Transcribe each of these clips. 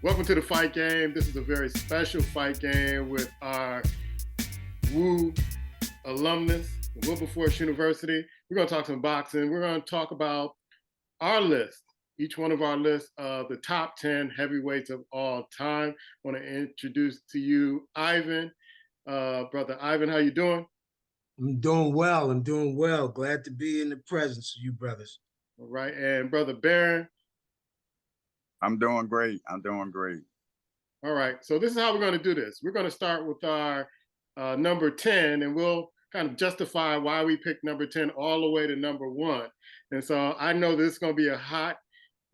Welcome to the fight game. This is a very special fight game with our Wu alumnus, Wilberforce University. We're going to talk some boxing. We're going to talk about our list, each one of our lists of the top 10 heavyweights of all time. I want to introduce to you Ivan. Brother Ivan, how you doing? I'm doing well. I'm doing well. Glad to be in the presence of you brothers. All right. And Brother Barron. I'm doing great. I'm doing great. All right. So this is how we're going to do this. We're going to start with our number 10, and we'll kind of justify why we picked number 10 all the way to number 1. And so I know this is going to be a hot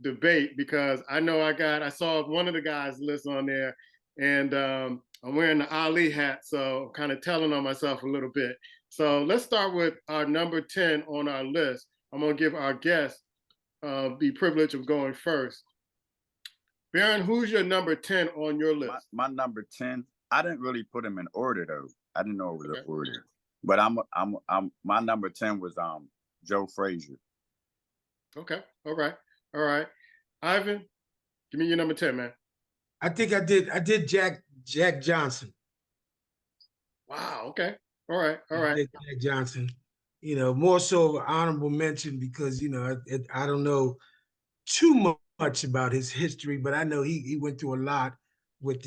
debate because I know I saw one of the guys' list on there, and I'm wearing the Ali hat, so I'm kind of telling on myself a little bit. So let's start with our number 10 on our list. I'm going to give our guest the privilege of going first. Baron, who's your number 10 on your list? My number 10, I didn't really put him in order though. I didn't know it was an order. But I'm my number 10 was Joe Frazier. Okay. All right. Ivan, give me your number 10, man. I think I did Jack Johnson. Wow, okay. All right. Jack Johnson. More so of an honorable mention because, I don't know too much about his history, but I know he went through a lot with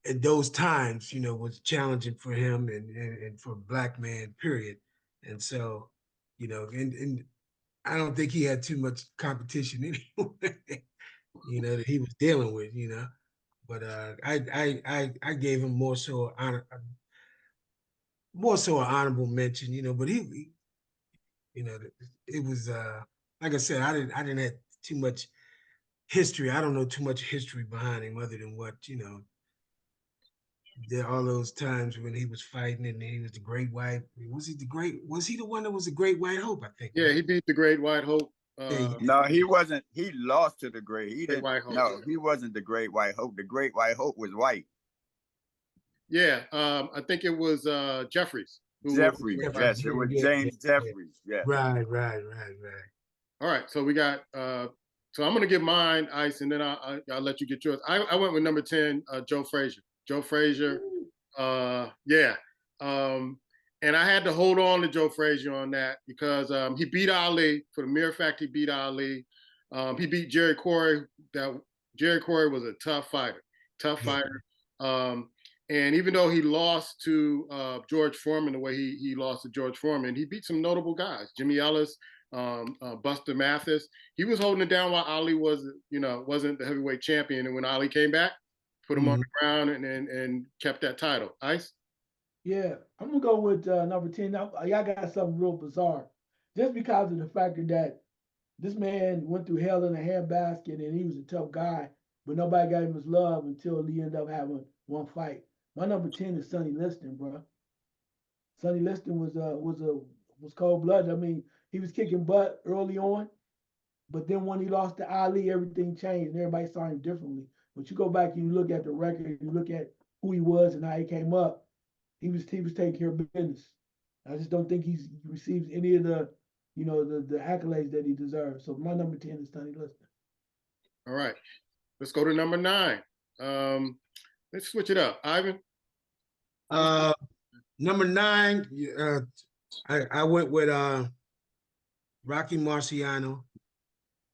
at those times, was challenging for him and for a black man, period. And so, and I don't think he had too much competition anyway, that he was dealing with, But I gave him more so an honorable mention, but he it was like I said, I didn't have too much history. I don't know too much history behind him other than what, there all those times when he was fighting and he was the great white. Was he the one that was the great white hope, I think? Yeah, he beat the great white hope. No, he wasn't. He lost to the great. He didn't. White Hope. No, he wasn't the great white hope. The great white hope was white. Yeah, I think it was Jeffries. Jeffries, yes, it was James Jeffries. Yeah. Right. All right, so we got. So I'm gonna give mine, Ice, and then I'll let you get yours. I went with number 10, Joe Frazier. Joe Frazier. Yeah. And I had to hold on to Joe Frazier on that because he beat Ali for the mere fact he beat Ali. He beat Jerry Corey. Jerry Corey was a tough fighter. And even though he lost to George Foreman the way he lost to George Foreman, he beat some notable guys. Jimmy Ellis, Buster Mathis. He was holding it down while Ali wasn't the heavyweight champion. And when Ali came back, put him on the ground and kept that title. Ice? Yeah, I'm gonna go with number 10. Now, y'all got something real bizarre, just because of the factor that this man went through hell in a handbasket and he was a tough guy, but nobody got him his love until he ended up having one fight. My number 10 is Sonny Liston, bro. Sonny Liston was cold blooded. I mean, he was kicking butt early on, but then when he lost to Ali, everything changed and everybody saw him differently. But you go back and you look at the record, you look at who he was and how he came up. He was taking care of business. I just don't think he receives any of the the accolades that he deserves. So my number 10 is Sonny Liston. All right, let's go to number 9. Let's switch it up, Ivan. Number 9, I went with Rocky Marciano,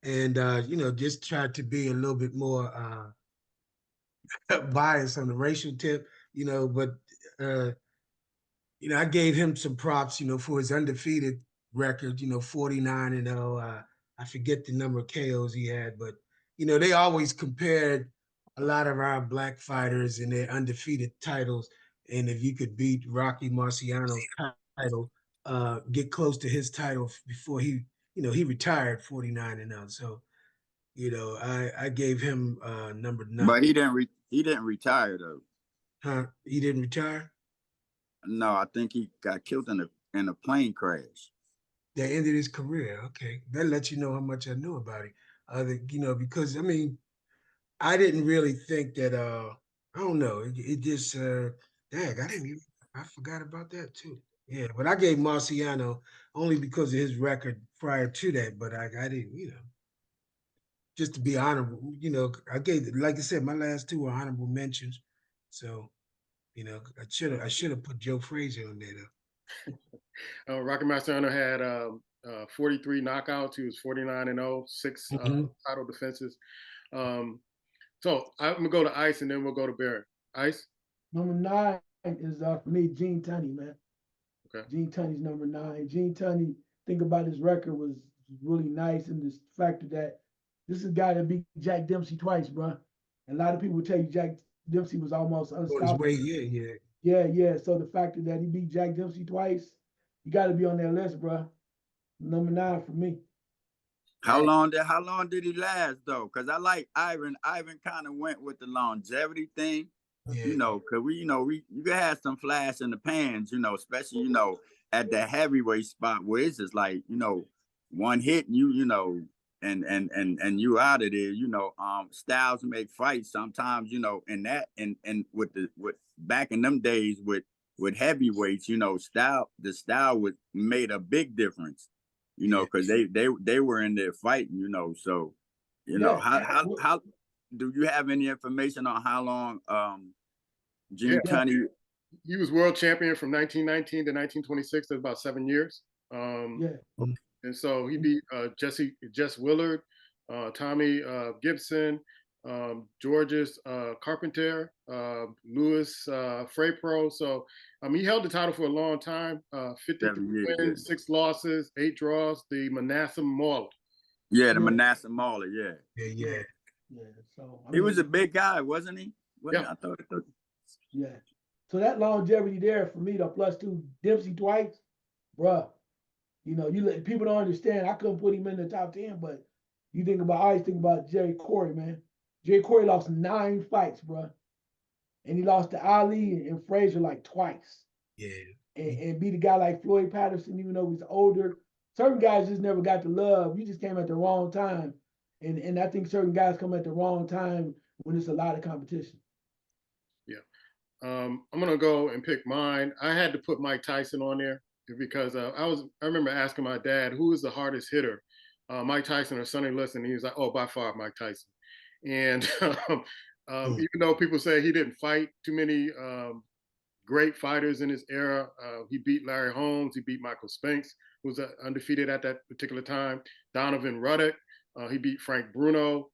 and just tried to be a little bit more biased on the racial tip, but I gave him some props, for his undefeated record, 49-0. I forget the number of KOs he had, but they always compared a lot of our black fighters and their undefeated titles. And if you could beat Rocky Marciano's title, get close to his title before he retired 49-0. So, I gave him number 9. But he didn't retire though. Huh? He didn't retire? No, I think he got killed in a plane crash. That ended his career. Okay, that lets you know how much I knew about it. Because I mean, I didn't really think that. I don't know. It just. I forgot about that too. Yeah, but I gave Marciano only because of his record prior to that. But I didn't. just to be honorable. You know, I gave, like I said, my last two were honorable mentions. So, you know, I should have put Joe Frazier on there though. Rocky Marciano had 43 knockouts. He was 49-0, six title defenses. So I'm gonna go to Ice, and then we'll go to Barry. Ice. Number 9 is for me Gene Tunney, man. Okay. Gene Tunney's number 9. Gene Tunney, think about his record was really nice, and the fact that this is a guy that beat Jack Dempsey twice, bro. And a lot of people tell you Jack Dempsey was almost unstoppable. Yeah. So the fact that he beat Jack Dempsey twice, you got to be on that list, bro. Number 9 for me. How long did he last though? Because I like Ivan. Ivan kind of went with the longevity thing. Yeah. You know, because you can have some flash in the pans, you know, especially, you know, at the heavyweight spot where it's just like, you know, one hit and you know, and you out of there, you know. Styles make fights sometimes, you know, and with back in them days with heavyweights, you know, the style made a big difference, you know, because they were in there fighting, you know. So, you know, how do you have any information on how long Gene Tunney? He was world champion from 1919 to 1926. That's about 7 years. And so he beat Jess Willard, Tommy Gibson, Georges Carpenter, Louis Frapro. So he held the title for a long time. 53 wins, 6 losses, 8 draws. The Manasseh Mauler. Yeah, the Manasseh Mauler. Yeah. So he was a big guy, wasn't he? Yeah. I thought. Yeah. So that longevity there for me, the +2 Dempsey twice, bruh. You know, people don't understand. I couldn't put him in the top 10, but you think about, I always think about Jerry Corey, man. Jerry Corey lost 9 fights, bruh. And he lost to Ali and Frazier like twice. Yeah. And beat a guy like Floyd Patterson, even though he's older. Certain guys just never got the love. You just came at the wrong time. And I think certain guys come at the wrong time when it's a lot of competition. Yeah. I'm gonna go and pick mine. I had to put Mike Tyson on there because I remember asking my dad who is the hardest hitter, Mike Tyson or Sonny Liston. And he was like, oh, by far Mike Tyson. And even though people say he didn't fight too many great fighters in his era, he beat Larry Holmes, he beat Michael Spinks, who was undefeated at that particular time. Donovan Ruddock, he beat Frank Bruno.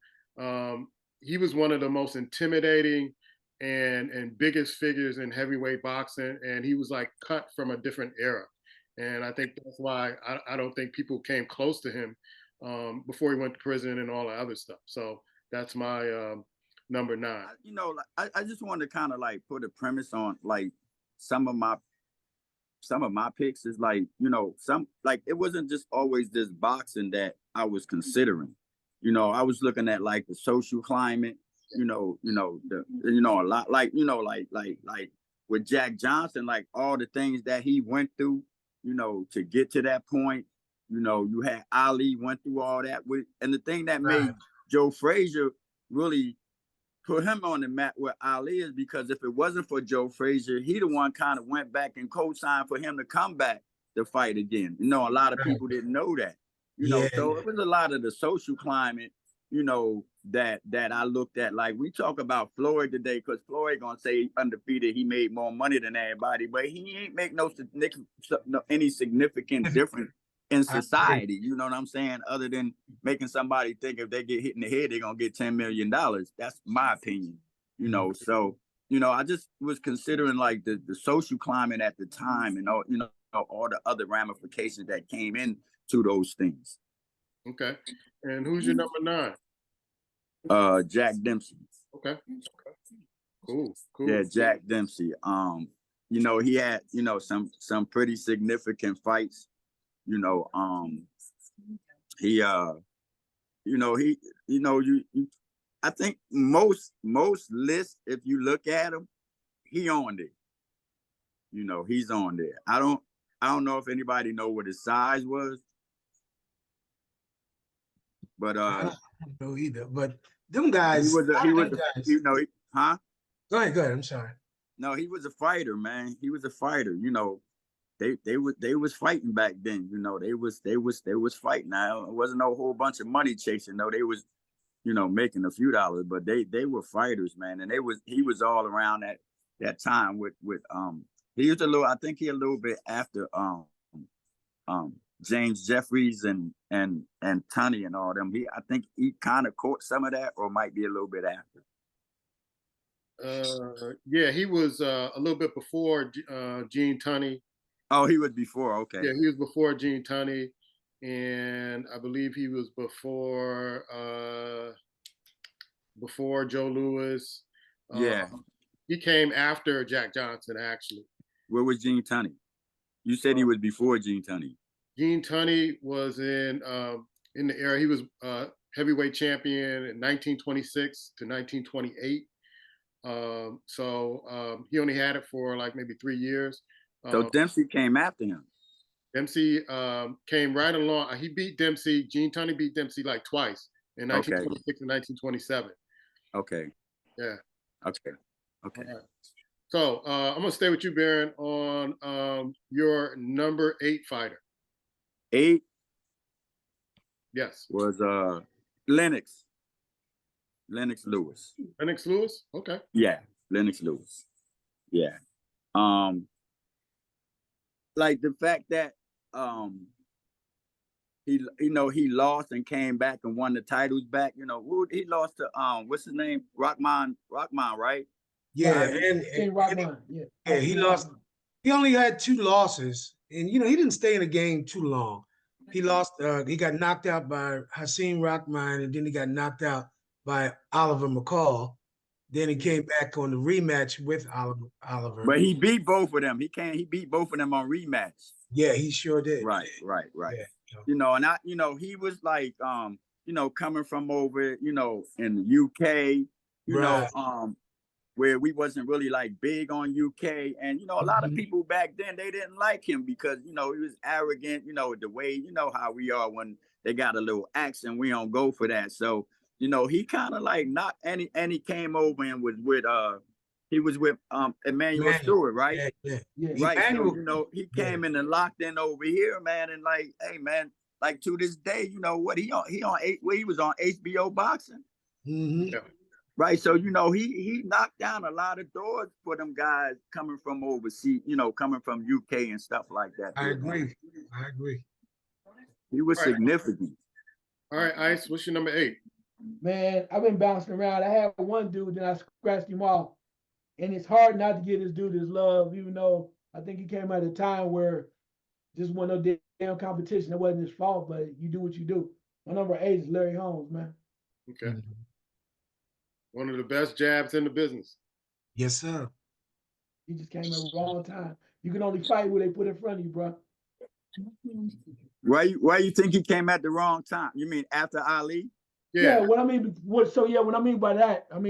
He was one of the most intimidating and biggest figures in heavyweight boxing, and he was like cut from a different era. And I think that's why I don't think people came close to him before he went to prison and all the other stuff. So that's my number 9. You know, I just want to kind of like put a premise on like some of my picks is like, you know, some like it wasn't just always this boxing that I was considering. You know, I was looking at like the social climate, a lot like, like with Jack Johnson, like all the things that he went through, you know, to get to that point. You know, you had Ali went through all that and the thing that made Joe Frazier really put him on the map where Ali is, because if it wasn't for Joe Frazier, he the one kind of went back and co-signed for him to come back to fight again. You know, a lot of people didn't know that. You know, so it was a lot of the social climate, you know, that I looked at. Like we talk about Floyd today, because Floyd gonna say undefeated, he made more money than everybody, but he ain't make any significant difference in society. You know what I'm saying? Other than making somebody think if they get hit in the head, they're gonna get $10 million. That's my opinion. You know, so you know, I just was considering like the social climate at the time and all, you know, all the other ramifications that came in to those things. Okay. And who's your number 9? Jack Dempsey. Okay. Cool. Yeah, Jack Dempsey. You know, he had, you know, some pretty significant fights. You know, I think most lists, if you look at him, he on there. You know, he's on there. I don't know if anybody know what his size was. But I don't know either. But them guys, he was you know, huh? Go ahead. I'm sorry. No, he was a fighter, man. He was a fighter. You know, they was fighting back then. You know, they was fighting. Now it wasn't no whole bunch of money chasing. No, they was making a few dollars, but they were fighters, man. And he was all around that time with he was I think he a little bit after James Jeffries and Tunney and all them. I think he kind of caught some of that, or might be a little bit after. Yeah, he was a little bit before Gene Tunney. Oh, he was before. Okay. Yeah, he was before Gene Tunney, and I believe he was before Joe Louis. Yeah. He came after Jack Johnson, actually. Where was Gene Tunney? You said he was before Gene Tunney. Gene Tunney was in the era. He was heavyweight champion in 1926 to 1928. He only had it for like maybe 3 years. So Dempsey came after him. Dempsey came right along. He beat Dempsey. Gene Tunney beat Dempsey like twice in 1926 and 1927. Okay. Yeah. Okay. Right. So I'm gonna stay with you, Baron, on your number 8 fighter. 8. Yes. Was Lennox Lewis. Lennox Lewis? Okay. Yeah, Lennox Lewis. Yeah. Like the fact that he lost and came back and won the titles back. He lost to what's his name? Rockman, right? Yeah, and Rockman. Yeah, he lost. He only had 2 losses, and he didn't stay in the game too long. He lost. He got knocked out by Hasim Rahman, and then he got knocked out by Oliver McCall. Then he came back on the rematch with Oliver. But he beat both of them. He beat both of them on rematch. Yeah, he sure did. Right. Yeah. And he was like, coming from over, in the UK, where we wasn't really like big on UK. And, a lot of people back then, they didn't like him because, he was arrogant, the way, how we are when they got a little accent, we don't go for that. So, he kind of like not any, and he came over and was with, he was with Emmanuel Stewart, right? Yeah. Right. So, he came in and locked in over here, man. And like, hey, man, like to this day, he was on HBO boxing. Mm-hmm. Yeah. Right. So, he knocked down a lot of doors for them guys coming from overseas, coming from UK and stuff like that. I agree. He was significant. All right, Ice, what's your number 8? Man, I've been bouncing around. I had one dude, then I scratched him off. And it's hard not to give this dude his love, even though I think he came at a time where just wasn't no damn competition. It wasn't his fault, but you do what you do. My number 8 is Larry Holmes, man. Okay. Mm-hmm. One of the best jabs in the business. Yes, sir. He just came at the wrong time. You can only fight what they put in front of you, bro. Why you think he came at the wrong time? You mean after Ali? Yeah. What I mean by that, and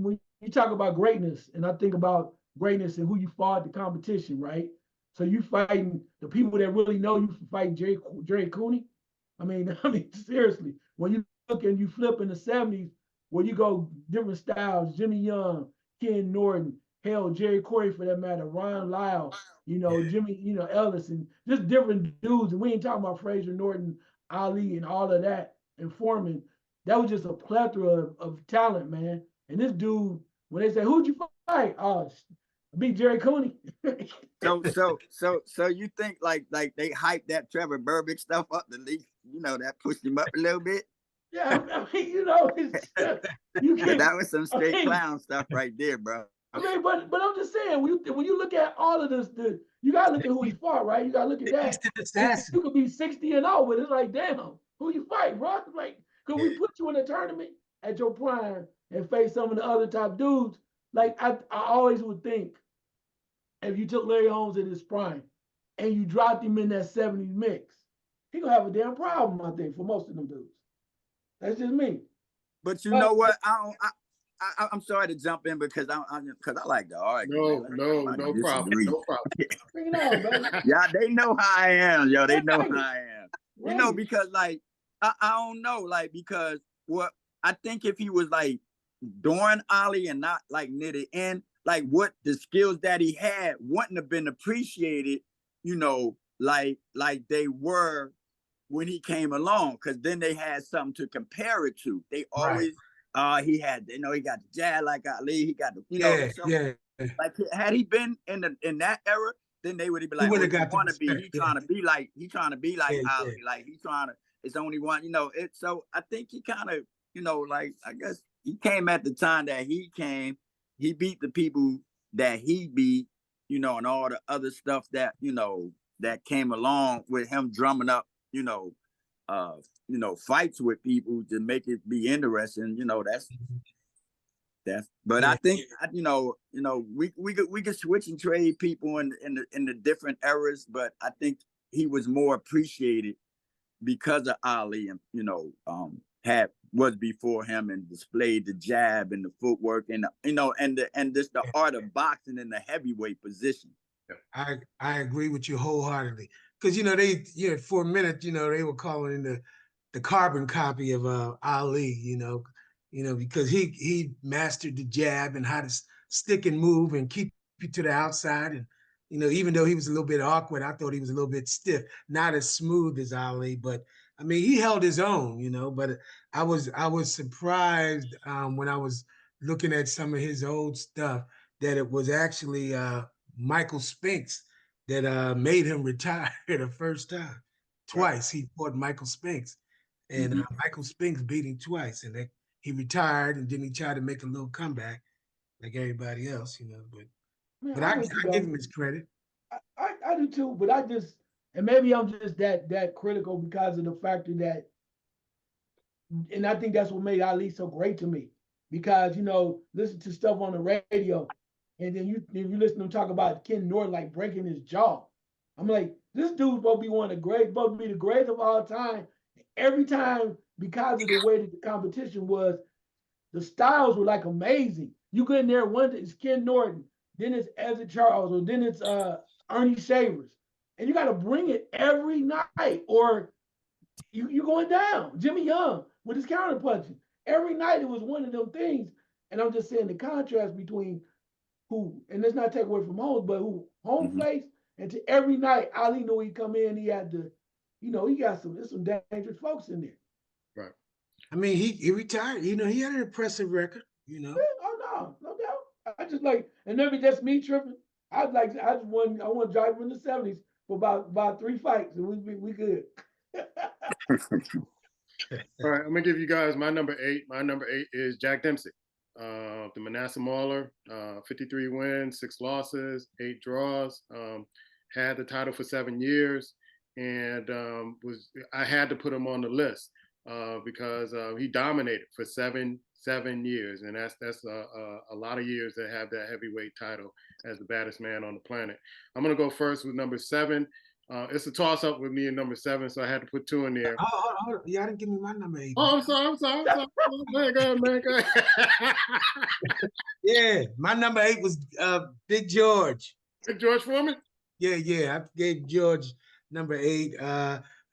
when you talk about greatness, and I think about greatness and who you fought the competition, right? So you fighting the people that really know you for fighting Jerry Cooney. I mean, seriously, when you look and you flip in the 70s, where you go different styles, Jimmy Young, Ken Norton, hell, Jerry Corey for that matter, Ron Lyle, Jimmy, Ellis, and just different dudes. And we ain't talking about Frazier Norton, Ali, and all of that, and Foreman. That was just a plethora of talent, man. And this dude, when they say, "Who'd you fight?" Oh, I beat Jerry Cooney. So you think like they hyped that Trevor Burbage stuff up, the league, that pushed him up a little bit? Yeah, that was some straight clown stuff right there, bro. But I'm just saying, when you look at all of this, you gotta look at who he fought, right? You gotta look at that. You could be 60-0, but it's like, damn, who you fight, bro? Like, could we put you in a tournament at your prime and face some of the other top dudes? Like, I always would think, if you took Larry Holmes in his prime and you dropped him in that 70s mix, he gonna have a damn problem, I think, for most of them dudes. That's just me. But you know what? I'm sorry to jump in because I like to argue. No problem. Bring it on, baby. Yeah, they know how I am, yo. They know how I am. Right. Because like I don't know, like because what I think if he was like during Ali and not like near the end, like what the skills that he had wouldn't have been appreciated, like they were when he came along, because then they had something to compare it to. They Right. always he had, he got the jab like Ali, he got the, Yeah, so yeah. like had he been in that era, then they would be He like, would oh, have he got the wanna be, respect. he trying to be like, Yeah, yeah. Ali, like he trying to, it's only one, it. So I think he kind of, like, I guess he came at the time that he came, he beat the people that he beat, and all the other stuff that, that came along with him drumming up, uh, fights with people to make it be interesting. That's. But Yeah. I think we could switch and trade people in the different eras, but I think he was more appreciated because of Ali, and had was before him and displayed the jab and the footwork and and just the art of boxing in the heavyweight position. I agree with you wholeheartedly. Because for a minute, they were calling him the carbon copy of Ali, because he mastered the jab and how to stick and move and keep you to the outside. And even though he was a little bit awkward, I thought he was a little bit stiff, not as smooth as Ali, but I mean he held his own, But I was surprised when I was looking at some of his old stuff that it was actually Michael Spinks that made him retire the first time. Twice he fought Michael Spinks, and Michael Spinks beat him twice, and he retired, and then he tried to make a little comeback like everybody else, But Man, but I'm I, with you I give though. him his credit. I do too, but and maybe I'm just that critical because of the factor that, and I think that's what made Ali so great to me. Because listen to stuff on the radio, and then you listen to him talk about Ken Norton like breaking his jaw. I'm like, this dude's supposed to be one of the great, supposed to be the greatest of all time. Every time, because of the way that the competition was, the styles were like amazing. You go in there, one it's Ken Norton, then it's Ezra Charles, or then it's Ernie Shavers, and you got to bring it every night, or you going down. Jimmy Young with his counter punching every night. It was one of them things, and I'm just saying the contrast between who, and let's not take away from Holmes, but who Holmes faced, and to every night Ali knew he'd come in, he had to, he got there's some dangerous folks in there. Right. I mean, he retired. He had an impressive record. Oh no doubt. I just like, and maybe that's me tripping. I just want to drive in the '70s for about 3 fights, and we good. All right, I'm gonna give you guys my number 8. My number 8 is Jack Dempsey, the Manasseh Mauler, 53 wins, 6 losses, 8 draws. Had the title for 7 years, and I had to put him on the list because he dominated for seven years, and that's a lot of years to have that heavyweight title as the baddest man on the planet. I'm gonna go first with number 7. It's a toss up with me and number 7, so I had to put 2 in there. Oh, y'all didn't give me my number 8. Oh, I'm sorry. Go ahead, man. Go ahead. Yeah, my number 8 was Big George. Big George Foreman? Yeah. I gave George number 8.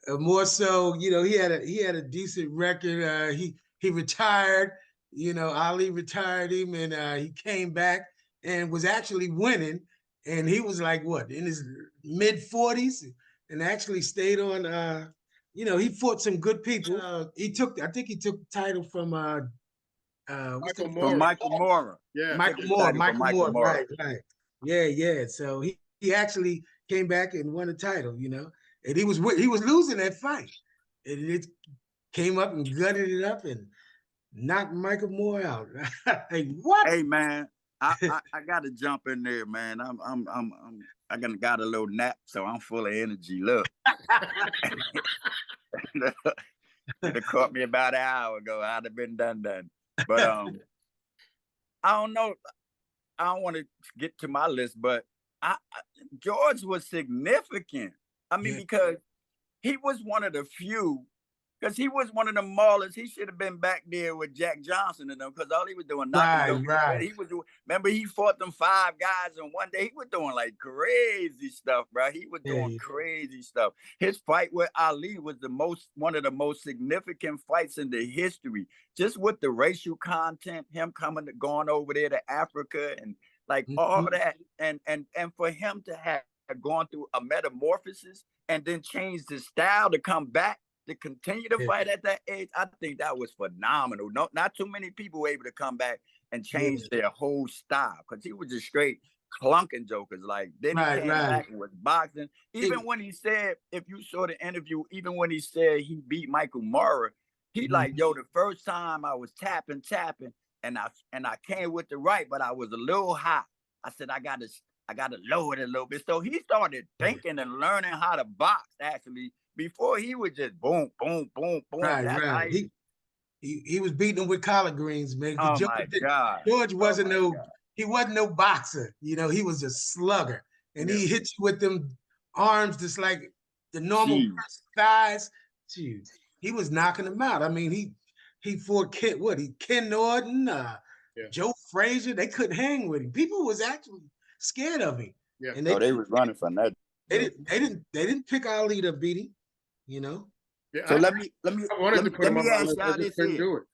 More so, he had a decent record. He retired. Ali retired him, and he came back and was actually winning. And he was like what, in his mid 40s, and actually stayed on. He fought some good people. I think he took the title from Michael From Moore. Michael Moore. Yeah. Michael Moore. Right. Yeah. So he actually came back and won the title, and he was losing that fight, and it came up and gutted it up and knocked Michael Moore out. Like, what? Hey man, I gotta jump in there, man. I got a little nap, so I'm full of energy. Look, it caught me about an hour ago. I'd have been done. But I don't know. I don't want to get to my list, but George was significant. I mean, because he was one of the few. Because he was one of the maulers. He should have been back there with Jack Johnson and them, because all he was doing, Right. He was doing. Remember, he fought them 5 guys, and one day he was doing like crazy stuff, bro. He was doing crazy stuff. His fight with Ali was one of the most significant fights in the history. Just with the racial content, him going over there to Africa and like all that, and for him to have gone through a metamorphosis and then changed his style to come back to continue to fight at that age. I think that was phenomenal. No, not too many people were able to come back and change their whole style, because he was just straight clunking jokers. Like, then he came back and was boxing. Even when he said, if you saw the interview, even when he said he beat Michael Murray, he like, yo, the first time I was tapping, and I came with the right, but I was a little high. I said, I gotta lower it a little bit. So he started thinking and learning how to box, actually. Before, he was just boom, boom, boom, boom. Right. He was beating him with collard greens, man. Oh my God. George wasn't he wasn't no boxer. You know, he was a slugger. And he hit you with them arms just like the normal person thighs. Jeez. He was knocking them out. I mean, he fought Ken Norton, Joe Frazier. They couldn't hang with him. People was actually scared of him. Yeah. And they was running from that. They didn't pick Ali to beat him, you know. Yeah, so let me ask y'all this here.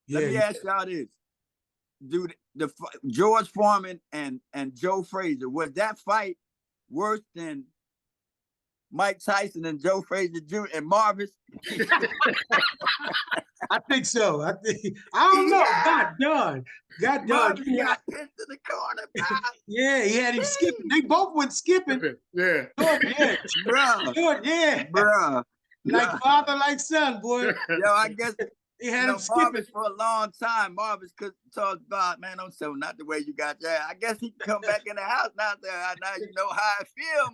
Let me ask y'all this. Dude, the George Foreman and Joe Frazier, was that fight worse than Mike Tyson and Joe Frazier Jr. and Marvis? I think so. I don't know. God done. He got into the corner. Yeah, he had him skipping. They both went skipping. Yeah. Bruh. Like father, like son, boy. Yo, I guess he had him skipping Marvis for a long time. Marvis could talk about, man, don't say not the way you got that. I guess he can come back in the house now. Now you know how I feel,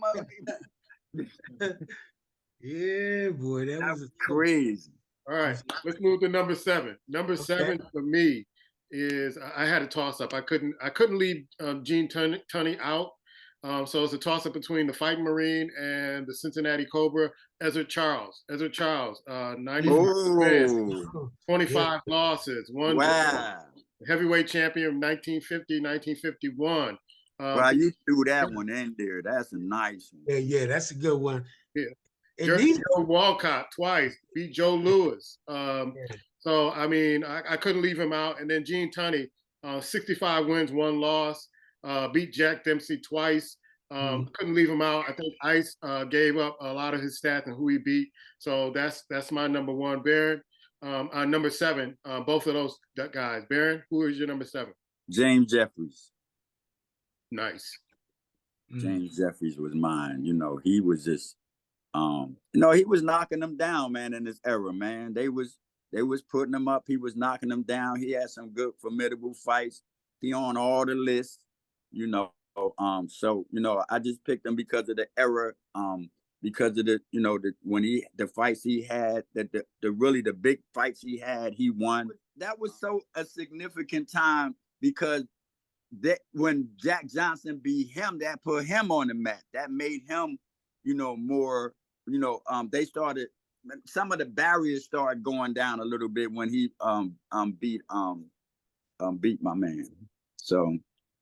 yeah, boy, that was crazy. All right, let's move to number 7. Number 7 for me is I had a toss up. I couldn't leave Gene Tunney out. So it's a toss up between the Fighting Marine and the Cincinnati Cobra. Ezra Charles, 25 losses, one heavyweight champion 1950, 1951. Well, you threw that one in there. That's a nice one. Yeah, that's a good one. Yeah. Joe Walcott twice, beat Joe Louis. So, I mean, I couldn't leave him out. And then Gene Tunney, 65 wins, 1 loss, beat Jack Dempsey twice. Couldn't leave him out. I think Ice gave up a lot of his stats and who he beat. So that's my number 1. Baron, number 7, both of those guys. Baron, who is your number 7? James Jeffries. Nice. James Jeffries was mine. You know, he was just, he was knocking them down, man, in this era, man. They was putting them up. He was knocking them down. He had some good, formidable fights. He on all the lists, you know. So, you know, I just picked him because of the era, because of the, you know, the fights he had, the big fights he had, he won. That was so a significant time, because that when Jack Johnson beat him, that put him on the map. That made him, you know, more, you know, they started, some of the barriers started going down a little bit when he beat my man. So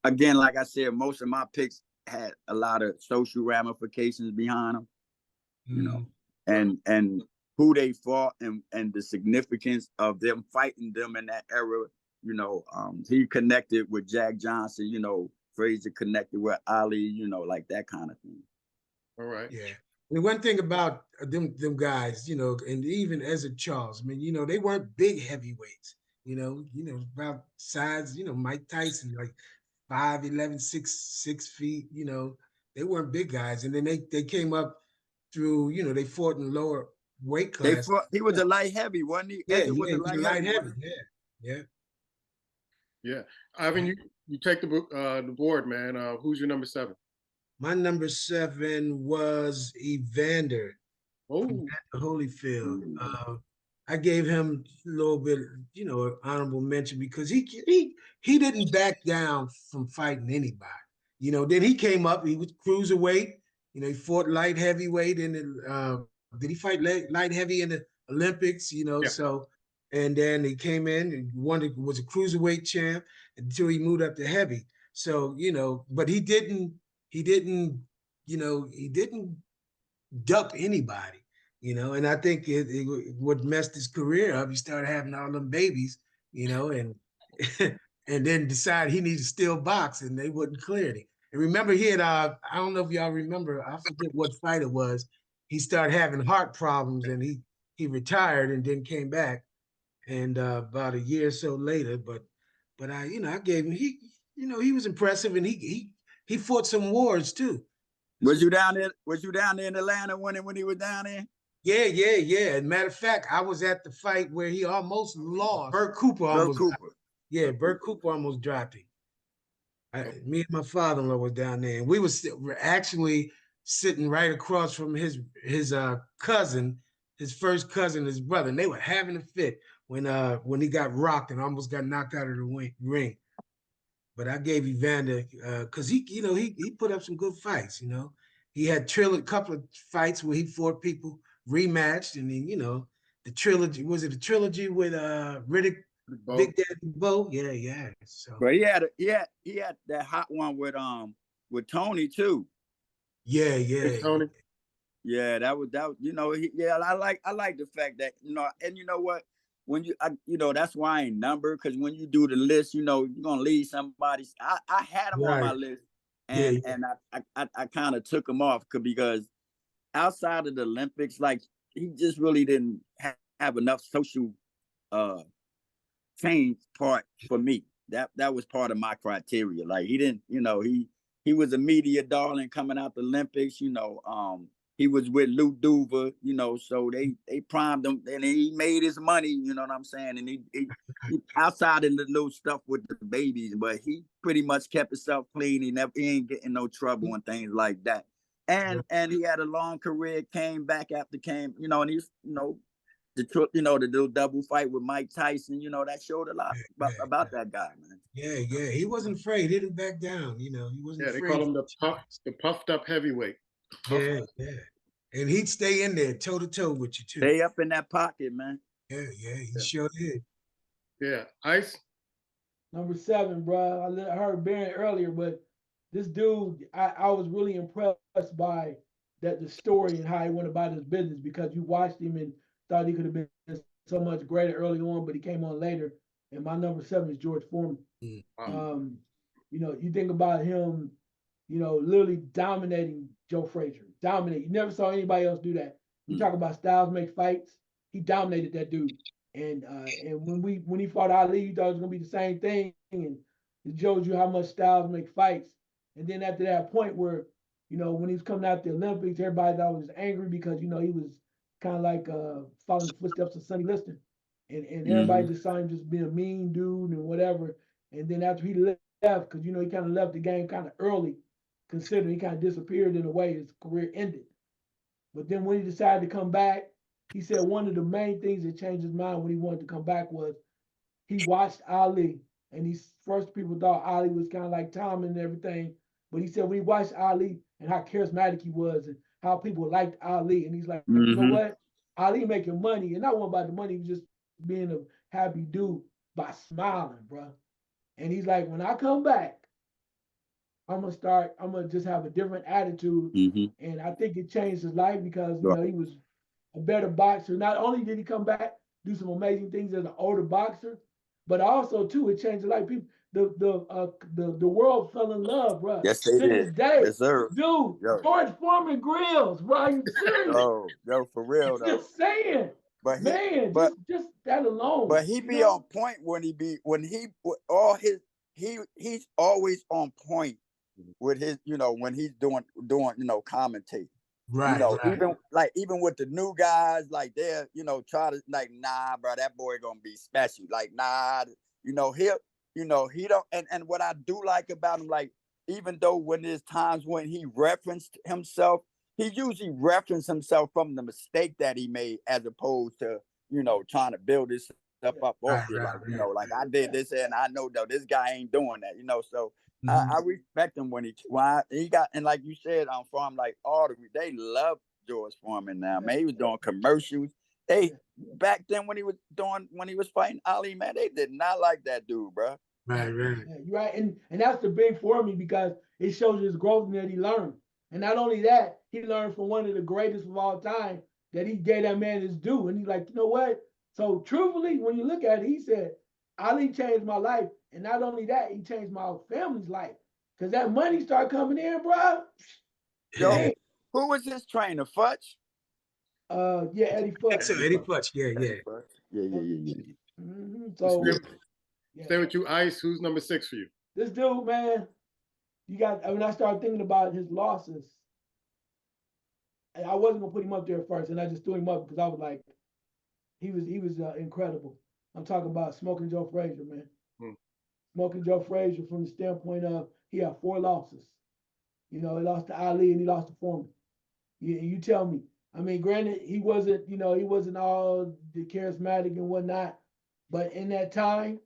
again, like I said, most of my picks had a lot of social ramifications behind them, you know, and who they fought and the significance of them fighting them in that era. You know, he connected with Jack Johnson, you know, Frazier connected with Ali, you know, like that kind of thing. All right. Yeah. And one thing about them guys, you know, and even Ezra Charles, I mean, you know, they weren't big heavyweights, you know, about size, you know, Mike Tyson, like 5'11", 6 feet, you know, they weren't big guys. And then they came up through, you know, they fought in lower weight class. He was a light heavy, wasn't he? Yeah, he was a light heavy. Yeah. Ivan, you take the board, man. Who's your number 7? My number 7 was Evander Holyfield. I gave him a little bit, you know, honorable mention because he didn't back down from fighting anybody. You know, then he came up, he was cruiserweight. You know, he fought light heavyweight in the, did he fight light heavy in the Olympics? You know, so, and then he came in and was a cruiserweight champ until he moved up to heavy. So, you know, but he didn't duck anybody, you know, and I think it what messed his career up. He started having all them babies, you know, and and then decided he needed to still box, and they wouldn't clear him. And remember, he had I don't know if y'all remember, I forget what fight it was. He started having heart problems, and he retired and then came back. And about a year or so later, but I gave him he was impressive, and he fought some wars too. Was you down there? Was you down there in Atlanta when he was down there? Yeah. And matter of fact, I was at the fight where he almost lost. Burt Cooper Bert almost. Cooper. Yeah, Burt Cooper almost dropped him. Me and my father-in-law was down there, and we were actually sitting right across from his cousin, his first cousin, his brother, and they were having a fit when he got rocked and almost got knocked out of the ring. But I gave Evander because he put up some good fights. He had couple of fights where he fought people rematched, and then the trilogy, was it a trilogy with Riddick, Big Daddy Bo? Yeah. So, but he had that hot one with Tony too. Yeah. Tony. Yeah, that was I like the fact that and you know what, when that's why I ain't number, because when you do the list, you're gonna leave somebody. I had him on my list, and I kind of took him off because outside of the Olympics, like, he just really didn't have enough social change part for me. That was part of my criteria. Like, he didn't, he was a media darling coming out the Olympics. He was with Lou Duva, so they primed him, and he made his money. You know what I'm saying? And he outside of the little stuff with the babies, but he pretty much kept himself clean. He ain't getting no trouble and things like that. And he had a long career. Came back after and he's the little double fight with Mike Tyson, that showed a lot about that guy, man. Yeah. He wasn't afraid. He didn't back down. He wasn't They afraid. call him the puffed up heavyweight. Yeah. And he'd stay in there toe to toe with you too. Stay up in that pocket, man. Yeah. He sure did. Yeah. Ice? Number 7, bro. I heard Baron earlier, but this dude, I was really impressed by the story and how he went about his business, because you watched him and thought he could have been so much greater early on, but he came on later. And my number 7 is George Foreman. You think about him, literally dominating Joe Frazier. Dominate. You never saw anybody else do that. You talk about styles make fights. He dominated that dude. And when he fought Ali, you thought it was gonna be the same thing. And it shows you how much styles make fights. And then after that point where, when he was coming out the Olympics, everybody thought he was angry because he was kind of like following the footsteps of Sonny Liston. And everybody just saw him just being a mean dude and whatever. And then after he left, because he kind of left the game kind of early, considering he kind of disappeared in a way, his career ended. But then when he decided to come back, he said one of the main things that changed his mind when he wanted to come back was he watched Ali. And first people thought Ali was kind of like Tom and everything. But he said when he watched Ali and how charismatic he was and how people liked Ali, and he's like, you know what? Ali making money, and not one about the money, he was just being a happy dude by smiling, bro. And he's like, when I come back, I'm gonna just have a different attitude. And I think it changed his life because he was a better boxer. Not only did he come back, do some amazing things as an older boxer, but also too, it changed his life. People, the world fell in love, bro. Yes, they to did. this day, yes, sir. dude. George Foreman grills, bro. Are you serious? Yo, for real though. Just saying. But just that alone. But he be on point he's always on point with his, when he's doing commentate. Right. Even with the new guys, like they're, try to like, nah, bro, that boy gonna be special. Like, nah, he don't. And what I do like about him, like, even though when there's times when he referenced himself, he usually referenced himself from the mistake that he made, as opposed to, trying to build his stuff up off it. Like I did this, and I know though this guy ain't doing that, so I respect him when he got, and like you said, on Farm, like they love George Foreman now, man. He was doing commercials. They back then when he was fighting Ali, man, they did not like that dude, bro. Right. Yeah, you're right. And that's the big for me, because it shows his growth and that he learned. And not only that, he learned from one of the greatest of all time that he gave that man his due. And he's like, you know what? So truthfully, when you look at it, he said, Ali changed my life. And not only that, he changed my family's life. Cause that money start coming in, bro. Yo, Man, who was his trainer? Fudge? yeah, Eddie Futch. So Eddie Futch, yeah, Eddie yeah. Fudge. Yeah. So yeah, Stay with you, Ice. Who's number 6 for you? this dude, man, you got. When I started thinking about his losses, I wasn't gonna put him up there first, and I just threw him up because I was like, he was incredible. I'm talking about Smoking Joe Frazier, man. Hmm. Smoking Joe Frazier from the standpoint of he had 4 losses. You know, he lost to Ali and he lost to Foreman. You tell me. I mean, granted, he wasn't, he wasn't all the charismatic and whatnot, but in that time,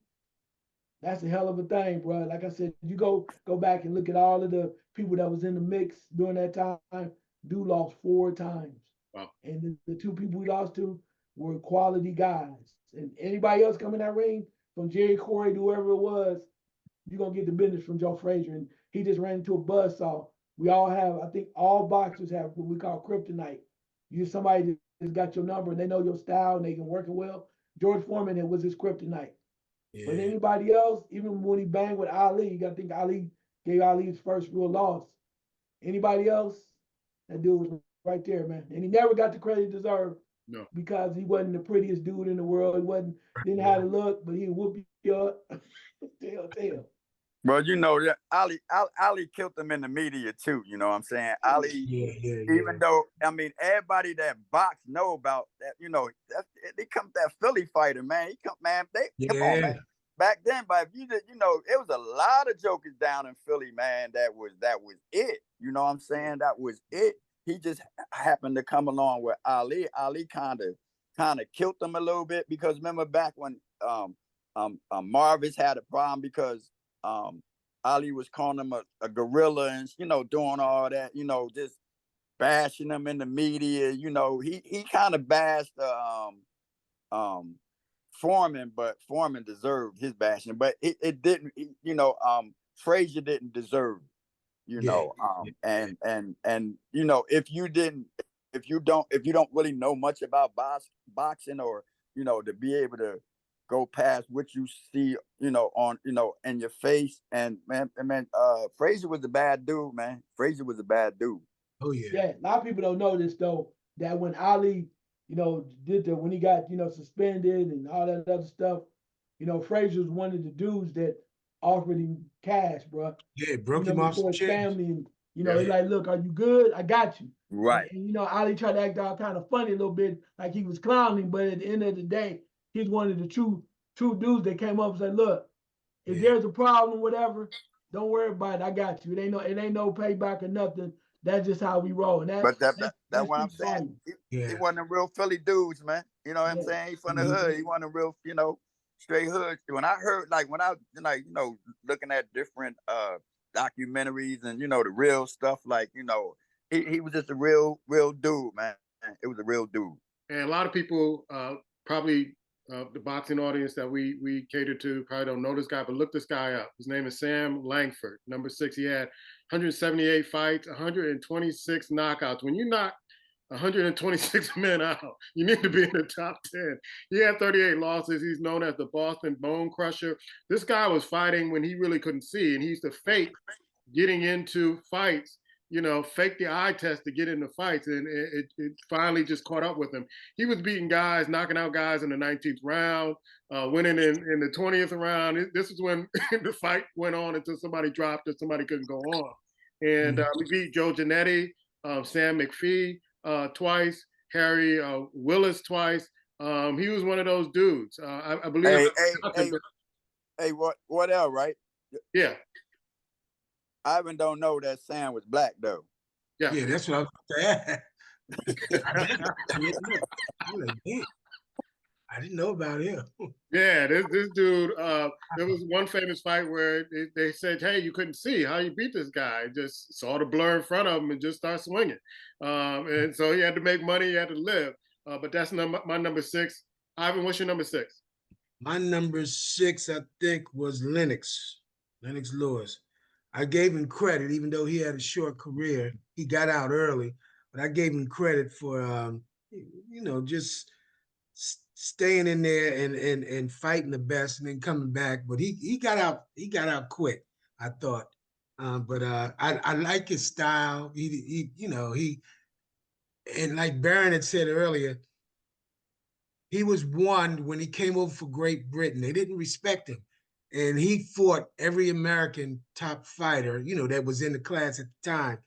that's a hell of a thing, bro. Like I said, you go back and look at all of the people that was in the mix during that time. Dude lost 4 times, Wow. and the 2 people he lost to were quality guys. And anybody else coming that ring, from Jerry Corey to whoever it was, you're gonna get the business from Joe Frazier. And he just ran into a buzzsaw. We all have, I think all boxers have what we call kryptonite. You're somebody that's got your number and they know your style and they can work it well. George Foreman, it was his kryptonite. But Yeah. anybody else, even when he banged with Ali, you gotta think Ali gave Ali his first real loss. Anybody else, that dude was right there, man. And he never got the credit he deserved. No. Because he wasn't the prettiest dude in the world. He didn't have a look, but he whoop you up. tell. Well, you know that Ali killed him in the media too. You know what I'm saying? Ali, Yeah. even though I mean everybody that box know about that, they come that Philly fighter, man. He come, man. Come on, man. Back then, but if you did, it was a lot of jokers down in Philly, man. That was it. You know what I'm saying? That was it. He just happened to come along with Ali. Ali kind of killed him a little bit because remember back when Marvis had a problem because Ali was calling him a gorilla and doing all that, just bashing him in the media. He kind of bashed Foreman, but Foreman deserved his bashing, but it didn't. Frazier didn't deserve. And if you don't really know much about boxing or to be able to go past what you see on in your face, and man, Frazier was a bad dude, man. Frazier was a bad dude. Oh yeah. Yeah, a lot of people don't know this though. That when Ali, when he got suspended and all that other stuff, Frazier was one of the dudes that offered him cash, bro. Yeah, broke him off For some his change. family, and he's like, "Look, are you good? I got you." Right. And Ali tried to act all kind of funny a little bit, like he was clowning, but at the end of the day, he's one of the true dudes that came up and said, "Look, if there's a problem, whatever, don't worry about it. I got you. It ain't no payback or nothing. That's just how we roll." And But that's what I'm speaks saying. volumes. He wasn't a real Philly dudes, man. You know what I'm saying? He's from the hood. He wasn't a real, straight hood. When I heard, when I, looking at different documentaries and the real stuff, he was just a real dude, man. It was a real dude. And a lot of people probably the boxing audience that we cater to probably don't know this guy, but look this guy up. His name is Sam Langford, number 6. He had 178 fights, 126 knockouts. When you knock 126 men out, you need to be in the top 10. He had 38 losses. He's known as the Boston Bone Crusher. This guy was fighting when he really couldn't see, and he used to fake getting into fights, fake the eye test to get into fights, and it finally just caught up with him. He was beating guys, knocking out guys in the 19th round, winning in the 20th round. This is when the fight went on until somebody dropped or somebody couldn't go on. And we beat Joe Giannetti, Sam McPhee twice, Harry Willis twice. He was one of those dudes. I believe. Hey, what else, right? Yeah. Ivan don't know that Sam was black though. Yeah, that's what I was saying. I didn't know about him. Yeah, this dude. There was one famous fight where they said, "Hey, you couldn't see how you beat this guy. Just saw the blur in front of him and just start swinging." And so he had to make money. He had to live. But that's my number 6. Ivan, what's your number 6? My number 6, I think, was Lennox Lewis. I gave him credit, even though he had a short career. He got out early, but I gave him credit for, just staying in there and fighting the best and then coming back. But he got out quick, I thought. But I like his style. And like Barron had said earlier, he was one when he came over for Great Britain. They didn't respect him. And he fought every American top fighter, that was in the class at the time.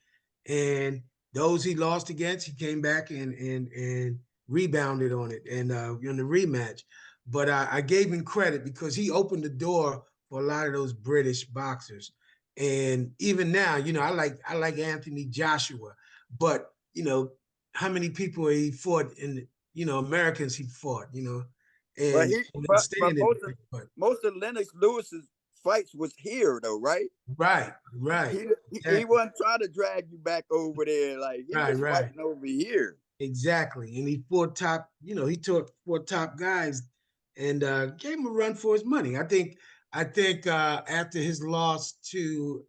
And those he lost against, he came back and rebounded on it and in the rematch. But I gave him credit because he opened the door for a lot of those British boxers. And even now, I like Anthony Joshua, but how many people he fought in Americans he fought, But and he, but understanding. But most of Lennox Lewis's fights was here though, right? right, He exactly, wasn't trying to drag you back over there. Like he was right, fighting over here. exactly. And he fought top, he took four top guys and gave him a run for his money. I think after his loss to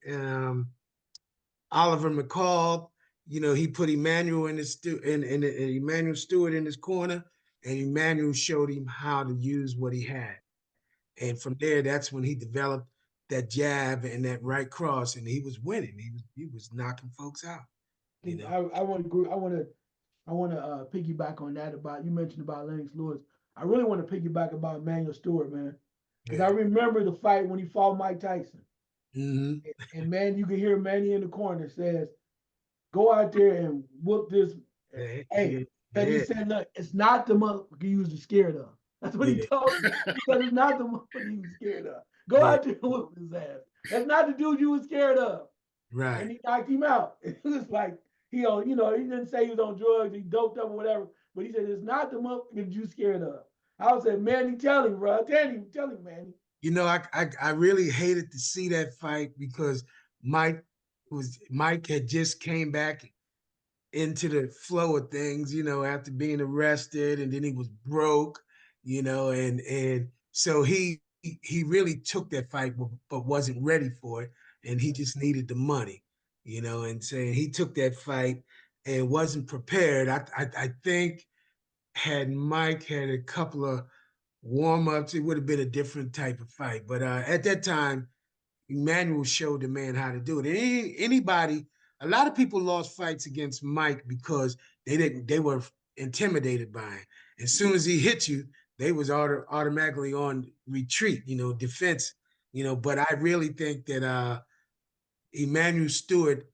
Oliver McCall, he put Emmanuel in Emmanuel Stewart in his corner, and Emmanuel showed him how to use what he had. And from there, that's when he developed that jab and that right cross, and he was winning. He was knocking folks out. You know. I want to agree. I want to piggyback on that about you mentioned about Lennox Lewis. I really want to piggyback about Emmanuel Stewart, man, because I Yeah. remember the fight when he fought Mike Tyson, Mm-hmm. and man, you can hear Manny in the corner says, "Go out there and whoop this." Yeah. Hey, Yeah. because he Yeah. said, "Look, it's not the motherfucker you was scared of." That's what he Yeah. told him. He said, "It's not the motherfucker you was scared of. Go Yeah. out there and whoop his ass. That's not the dude you was scared of." Right. And he knocked him out. It was like he didn't say he was on drugs, he doped up or whatever, but he said it's not the motherfucker you scared of. I was saying, Manny, tell him, bro. Tell him, Manny. I really hated to see that fight because Mike had just came back into the flow of things, after being arrested, and then he was broke, and so he really took that fight, but wasn't ready for it, and he just needed the money, and saying he took that fight and wasn't prepared. I think had Mike had a couple of warm ups, it would have been a different type of fight. But at that time, Emmanuel showed the man how to do it. And anybody, a lot of people lost fights against Mike because they were intimidated by him. As soon as he hit you, they was automatically on retreat, defense, But I really think that Emmanuel Stewart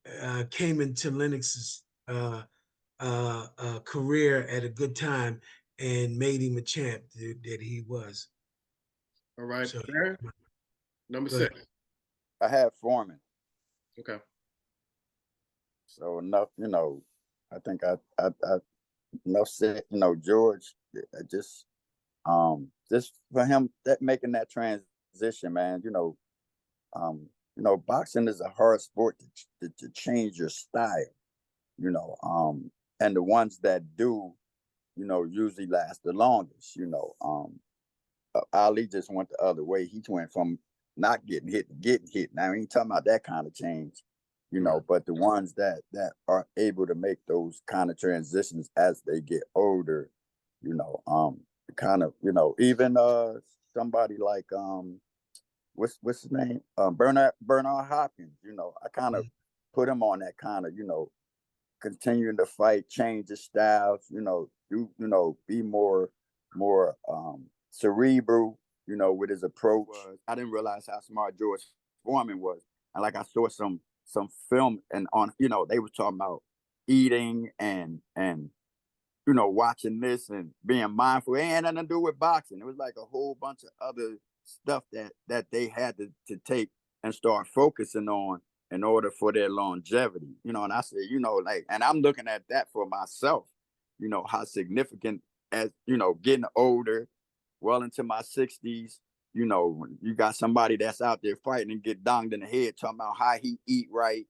came into Lennox's career at a good time and made him a champ that he was. All right, So Barry, number go ahead. 6. I had Foreman. Okay. So enough, I think I enough said, George, just for him that making that transition, man, boxing is a hard sport to change your style, and the ones that do, usually last the longest, Ali just went the other way. He went from not getting hit to getting hit. Now, I ain't talking about that kind of change, but the ones that are able to make those kind of transitions as they get older, kind of, even somebody like what's his name? Bernard Hopkins, I kind of put him on that kind of, continuing to fight, change his styles, be more cerebral, with his approach. I didn't realize how smart George Foreman was. And like I saw some film and on, they were talking about eating and watching this and being mindful. It had nothing to do with boxing. It was like a whole bunch of other stuff that they had to take and start focusing on in order for their longevity. And I said, and I'm looking at that for myself, how significant as, getting older, well into my 60s, you got somebody that's out there fighting and get donged in the head talking about how he eat right,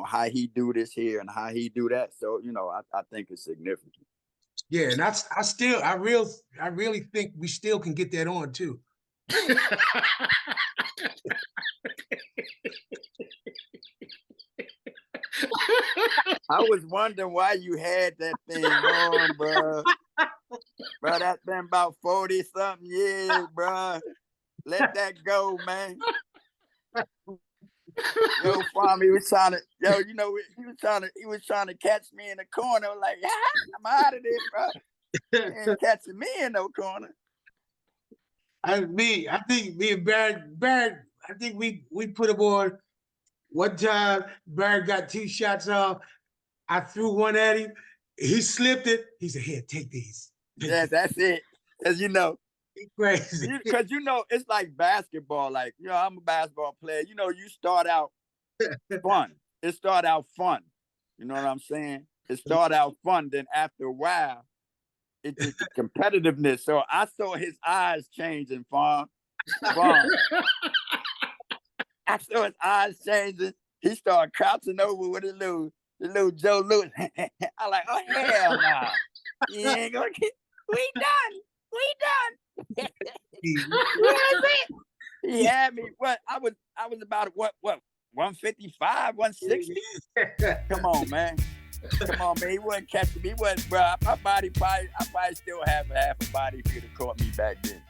how he do this here and how he do that. So, I think it's significant. Yeah, and I really think we still can get that on too. I was wondering why you had that thing on, bro. Bro, that's been about 40 something years, bro. Let that go, man. Yo, Farm, he was trying to, yo, you know, he was trying to catch me in the corner. I was like, I'm out of there, bro. He ain't catching me in no corner. I think me and Barrett, I think we put him on one time. Barrett got 2 shots off. I threw one at him. He slipped it. He said, "Here, take these." Yeah, that's it. Cause you know, He crazy. because you know, it's like basketball. Like, you know, I'm a basketball player. You know, you start out fun. It start out fun. You know what I'm saying? It start out fun. Then after a while, it just competitiveness. So I saw his eyes changing, Farm. I saw his eyes changing. He started crouching over with the little Joe Louis. I like, oh hell no. Nah. You ain't gonna get, we done. Where is it? He had me. What I was about what 155, 160. Come on, man. He wasn't catching me. He wasn't, bro. I probably still have half a body if he'd have caught me back then.